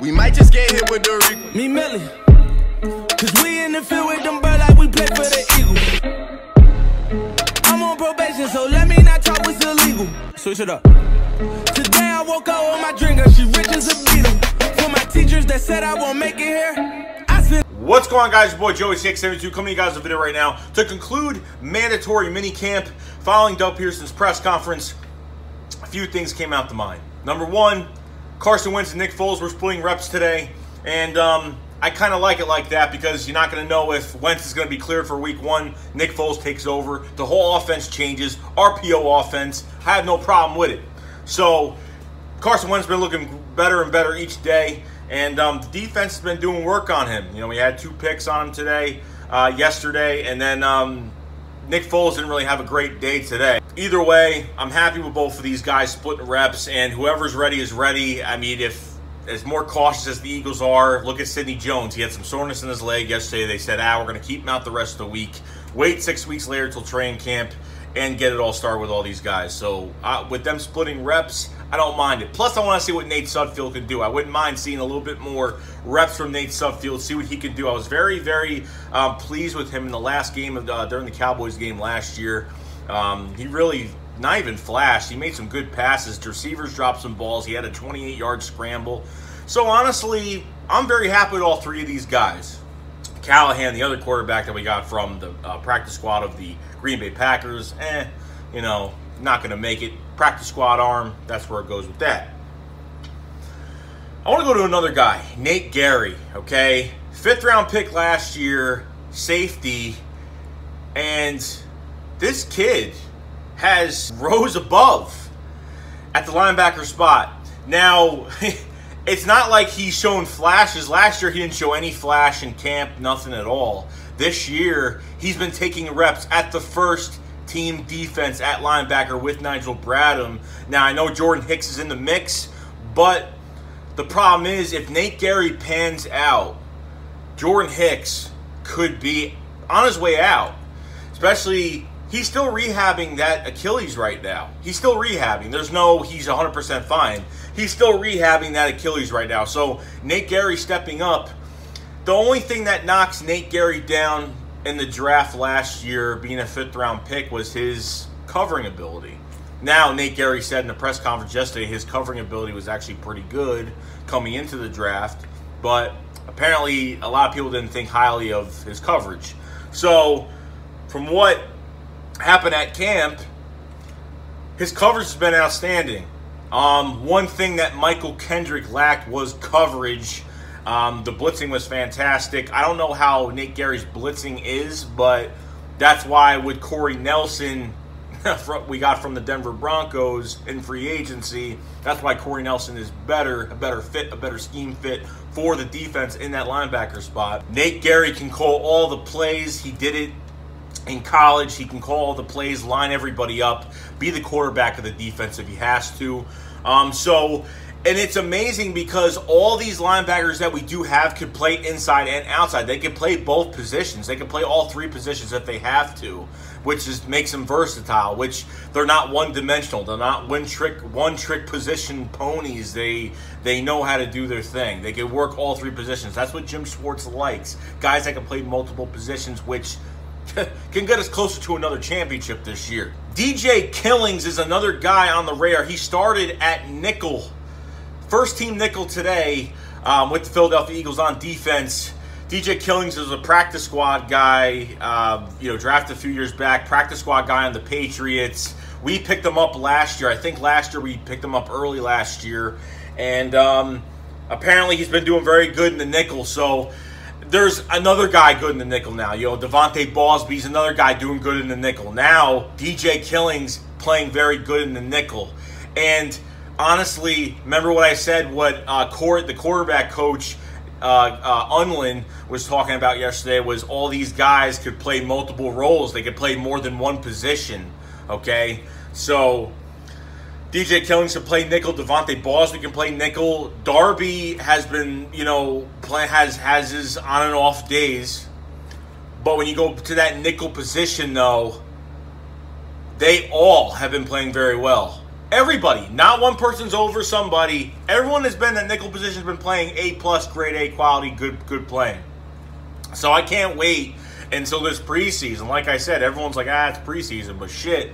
We might just get hit with the rig. Me Millie, cause we in the field with them birds like we play for the Eagles. I'm on probation, so let me not talk what's illegal. Switch it up. Today I woke up with my drinker, she rich as a beetle. For my teachers that said I won't make it here, I said. What's going on, guys? Your boy Joey 672 coming to you guys with a video right now to conclude mandatory minicamp following Doug Pearson's press conference. A few things came out to mind. Number one, Carson, Winston, and Nick Foles were splitting reps today, and I kind of like it like that because you're not going to know if Wentz is going to be cleared for week one. Nick Foles takes over. The whole offense changes. RPO offense. I have no problem with it. So Carson Wentz has been looking better and better each day, and the defense has been doing work on him. You know, we had 2 picks on him today, yesterday, and then Nick Foles didn't really have a great day today. Either way, I'm happy with both of these guys splitting reps, and whoever's ready is ready. I mean, if as more cautious as the Eagles are, look at Sidney Jones. He had some soreness in his leg yesterday. They said, we're going to keep him out the rest of the week. Wait 6 weeks later till training camp and get it all started with all these guys. So with them splitting reps, I don't mind it. Plus, I want to see what Nate Sudfeld can do. I wouldn't mind seeing a little bit more reps from Nate Sudfeld, see what he can do. I was very, very pleased with him in the last game of during the Cowboys game last year. He really not even flashed. He made some good passes. The receivers dropped some balls. He had a 28-yard scramble. So honestly, I'm very happy with all 3 of these guys. Callahan, the other quarterback that we got from the practice squad of the Green Bay Packers, you know, not going to make it. Practice squad arm, that's where it goes with that. I want to go to another guy, Nate Gerry, okay? 5th round pick last year, safety, and this kid has rose above at the linebacker spot. Now, it's not like he's shown flashes. Last year, he didn't show any flash in camp, nothing at all. This year, he's been taking reps at the first team defense at linebacker with Nigel Bradham. Now, I know Jordan Hicks is in the mix, but the problem is if Nate Gerry pans out, Jordan Hicks could be on his way out. Especially, he's still rehabbing that Achilles right now. He's still rehabbing. There's no, he's 100% fine. He's still rehabbing that Achilles right now. So, Nate Gerry stepping up. The only thing that knocks Nate Gerry down in the draft last year, being a 5th round pick, was his covering ability. Now, Nate Gerry said in the press conference yesterday his covering ability was actually pretty good coming into the draft, but apparently a lot of people didn't think highly of his coverage. So, from what happened at camp, his coverage has been outstanding. One thing that Michael Kendrick lacked was coverage. The blitzing was fantastic. I don't know how Nate Gerry's blitzing is, but that's why with Corey Nelson, we got from the Denver Broncos in free agency, that's why Corey Nelson is better, a better fit, a better scheme fit for the defense in that linebacker spot. Nate Gerry can call all the plays. He did it in college. He can call all the plays, line everybody up, be the quarterback of the defense if he has to. And it's amazing because all these linebackers that we do have could play inside and outside. They can play both positions. They can play all 3 positions if they have to, which makes them versatile, which they're not one-dimensional. They're not one-trick position ponies. They know how to do their thing. They can work all 3 positions. That's what Jim Schwartz likes. Guys that can play multiple positions, which can get us closer to another championship this year. DJ Killings is another guy on the radar. He started at nickel. First team nickel today with the Philadelphia Eagles on defense. DJ Killings is a practice squad guy, drafted a few years back. Practice squad guy on the Patriots. We picked him up last year. I think last year we picked him up early last year. And apparently he's been doing very good in the nickel. So there's another guy good in the nickel now. Devontae Bosby's another guy doing good in the nickel. Now, DJ Killings playing very good in the nickel. And honestly, remember what I said, what the quarterback coach, Unlin, was talking about yesterday, was all these guys could play multiple roles. They could play more than one position, okay? So, DJ Killings can play nickel. Devontae Bosby can play nickel. Darby has been, has his on and off days. But when you go to that nickel position, though, they all have been playing very well. Everybody, not one person's over somebody. Everyone has been at nickel position has been playing A+, grade A quality, good playing. So I can't wait until this preseason. Like I said, everyone's like, it's preseason, but shit,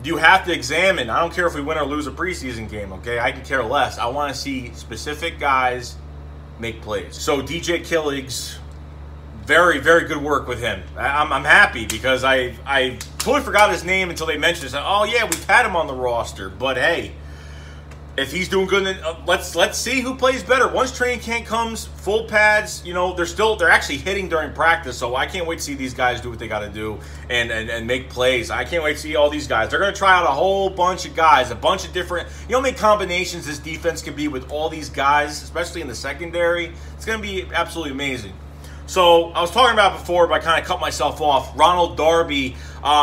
you have to examine. I don't care if we win or lose a preseason game, okay? I can care less. I want to see specific guys make plays. So DJ Killig's, very, very good work with him. I'm happy because I totally forgot his name until they mentioned it. Oh yeah, we've had him on the roster, but hey, if he's doing good, then let's see who plays better. Once training camp comes, full pads, you know, they're actually hitting during practice, so I can't wait to see these guys do what they got to do and make plays. I can't wait to see all these guys. They're going to try out a whole bunch of guys, a bunch of different, you know how many combinations this defense can be with all these guys, especially in the secondary. It's going to be absolutely amazing. So I was talking about before, but I kind of cut myself off. Ronald Darby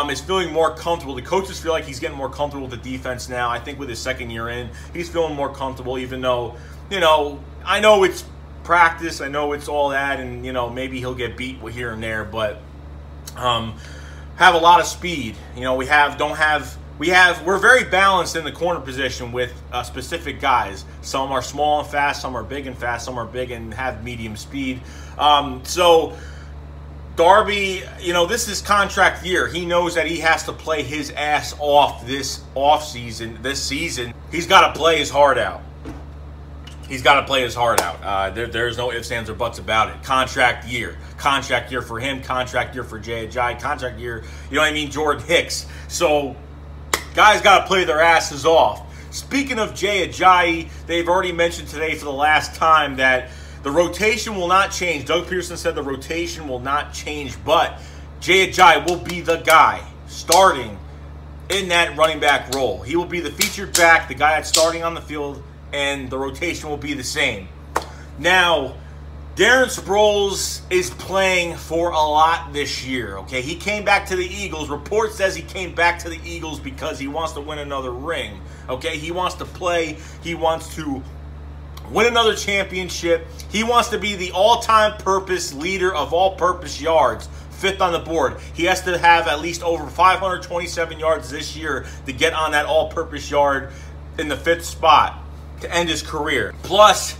is feeling more comfortable. The coaches feel like he's getting more comfortable with the defense now. I think with his second year in, he's feeling more comfortable, even though, you know, I know it's practice. I know it's all that, and, you know, maybe he'll get beat here and there, but have a lot of speed. You know, we're very balanced in the corner position with specific guys. Some are small and fast, some are big and fast, some are big and have medium speed. So Darby, you know, this is contract year. He knows that he has to play his ass off this season. He's got to play his heart out. He's got to play his heart out. There's no ifs, ands, or buts about it. Contract year for him, contract year for Ajayi, contract year, you know what I mean, Jordan Hicks. So guys got to play their asses off. Speaking of Ajayi, they've already mentioned today for the last time that the rotation will not change. Doug Pearson said the rotation will not change, but Ajayi will be the guy starting in that running back role. He will be the featured back, the guy that's starting on the field, and the rotation will be the same. Now, Darren Sproles is playing for a lot this year, okay? He came back to the Eagles. Report says he came back to the Eagles because he wants to win another ring, okay? He wants to play. He wants to win another championship. He wants to be the all-time purpose leader of all-purpose yards, fifth on the board. He has to have at least over 527 yards this year to get on that all-purpose yard in the fifth spot to end his career. Plus,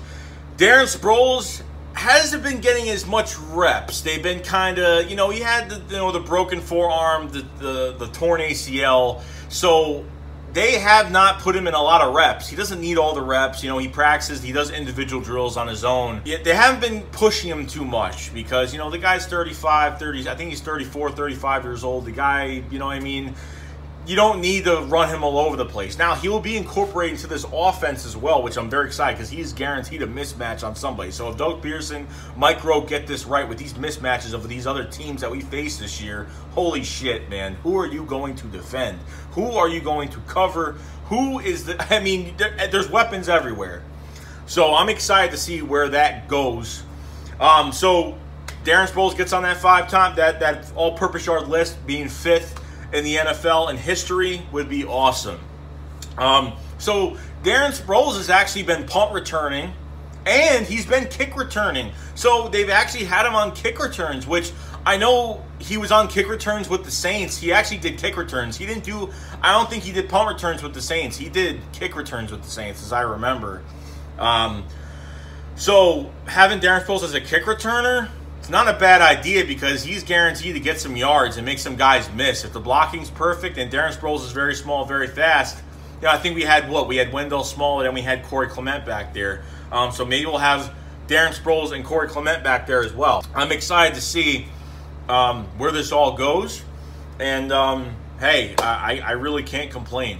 Darren Sproles hasn't been getting as much reps. They've been kind of, you know, he had the broken forearm, the torn ACL, so they have not put him in a lot of reps. He doesn't need all the reps. You know, he practices, he does individual drills on his own. Yet they haven't been pushing him too much because, you know, the guy's 35, 30, I think he's 34, 35 years old. The guy, you know what I mean? You don't need to run him all over the place. Now, he will be incorporated into this offense as well, which I'm very excited because he's guaranteed a mismatch on somebody. So if Doug Pearson, Mike Rowe get this right with these mismatches of these other teams that we face this year, holy shit, man. Who are you going to defend? Who are you going to cover? Who is the... I mean, there's weapons everywhere. So I'm excited to see where that goes. So Darren Sproles gets on that that all-purpose yard list, being fifth in the NFL in history would be awesome. So Darren Sproles has actually been punt returning, and he's been kick returning. So they've actually had him on kick returns, which I know he was on kick returns with the Saints. He actually did kick returns. He didn't do, I don't think he did punt returns with the Saints. He did kick returns with the Saints, as I remember. So having Darren Sproles as a kick returner, not a bad idea because he's guaranteed to get some yards and make some guys miss. If the blocking's perfect and Darren Sproles is very small, very fast, you know, I think we had We had Wendell Small and then we had Corey Clement back there. So maybe we'll have Darren Sproles and Corey Clement back there as well. I'm excited to see where this all goes. And, hey, I really can't complain.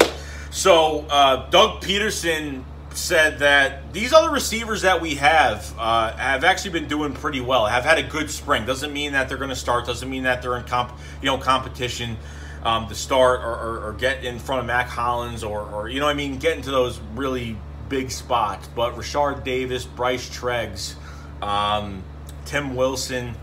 So Doug Peterson said that these other receivers that we have actually been doing pretty well, have had a good spring. Doesn't mean that they're going to start, doesn't mean that they're in competition to start or get in front of Mac Hollins or you know what I mean, get into those really big spots. But Rashard Davis, Bryce Treggs, Tim Wilson,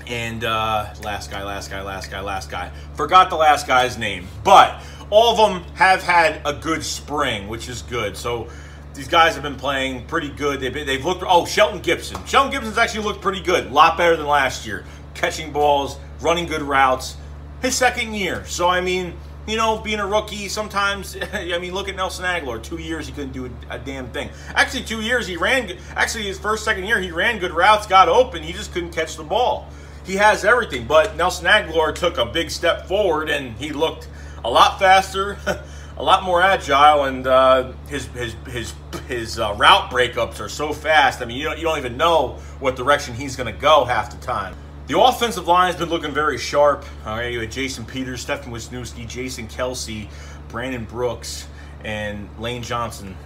and last guy. Forgot the last guy's name. But all of them have had a good spring, which is good. So these guys have been playing pretty good. They've looked... Oh, Shelton Gibson. Shelton Gibson's actually looked pretty good. A lot better than last year. Catching balls, running good routes. His second year. So, I mean, You know, being a rookie, sometimes, I mean, look at Nelson Aguilar. 2 years, he couldn't do a damn thing. Actually, 2 years, he ran, actually, his second year, he ran good routes, got open, he just couldn't catch the ball. He has everything, but Nelson Aguilar took a big step forward, and he looked a lot faster, a lot more agile, and his route breakups are so fast. I mean, you don't even know what direction he's going to go half the time. The offensive line has been looking very sharp. You had Jason Peters, Stephen Wisniewski, Jason Kelsey, Brandon Brooks, and Lane Johnson.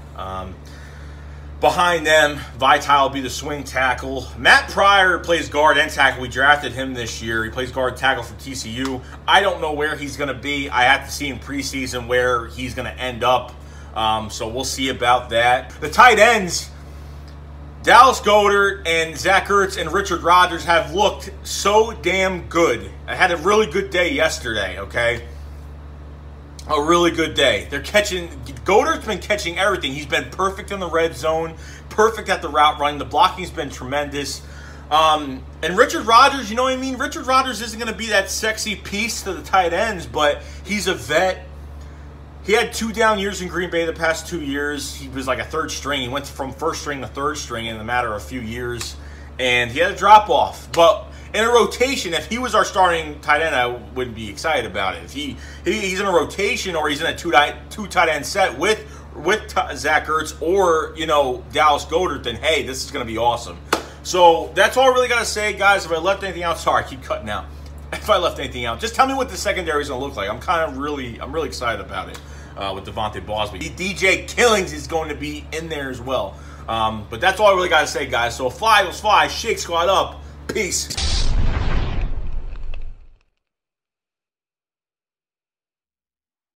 Behind them, Vital will be the swing tackle. Matt Pryor plays guard and tackle. We drafted him this year. He plays guard tackle for TCU. I don't know where he's going to be. I have to see in preseason where he's going to end up. So we'll see about that. The tight ends, Dallas Goedert and Zach Ertz and Richard Rodgers have looked so damn good. I had a really good day yesterday, okay? A really good day. They're catching, Goedert's been catching everything. He's been perfect in the red zone, perfect at the route running. The blocking's been tremendous. And Richard Rodgers, you know what I mean? Richard Rodgers isn't going to be that sexy piece to the tight ends, but he's a vet. He had 2 down years in Green Bay the past 2 years. He was like a third string. He went from first string to third string in a matter of a few years. And he had a drop-off. But in a rotation, if he was our starting tight end, I wouldn't be excited about it. If he's in a rotation or he's in a two tight end set with Zach Ertz or, you know, Dallas Goedert, then, hey, this is going to be awesome. So that's all I really got to say, guys. If I left anything out, sorry, I keep cutting out. If I left anything out, just tell me what the secondary is going to look like. I'm really excited about it with Devontae Bosby. DJ Killings is going to be in there as well. But that's all I really got to say, guys. So fly, let's fly. Shake Squad up. Peace.